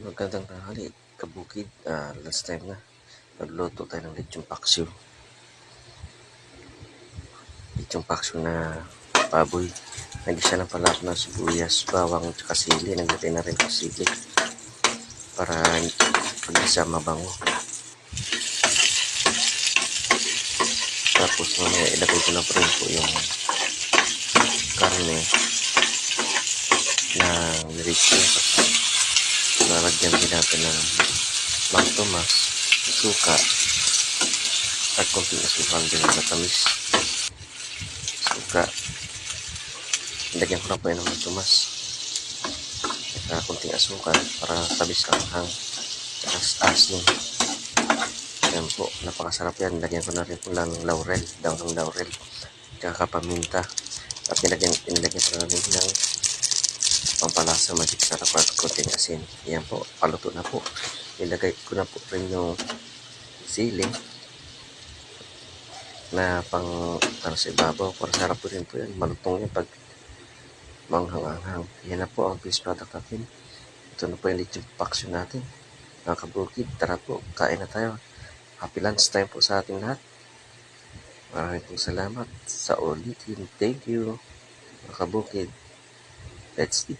Magandang tanghali, kabukid. Last time na, nagluto tayo ng lechong paksiw. Lechong paksiw na baboy. Nag-isa ng palak ng sibuyas, bawang, tsaka sili. Naglagay na rin ng sili para pag-isa mabango. Tapos mamaya ilagay ko na po rin po yung karne na nilechon. Lalagyan din natin ng Mang Tomas, suka, at konting asukal din na matamis. Suka, lagyan ko na po yun ng Mang Tomas at konting asukal para tamis ang hang at asin. Yan po, napakasarap yan. Lagyan ko na rin po ng laurel, daw ng laurel, tsaka paminta, at nilagyan ko na rin ng pampalasa, magic sarap at konting asin. Yan po, paluto na po. Nilagay ko na po rin yung sili na pang para sa ibabaw. Para sarap po rin po yan. Malutong yan pag manghang-anghang. Yan na po ang finished product natin. Ito na po yung lechong paksiw natin. Mga kabukid, tara po, kain na tayo. Happy lunch time po sa ating lahat. Maraming pong salamat sa ulitin. Thank you, mga kabukid. Let's eat.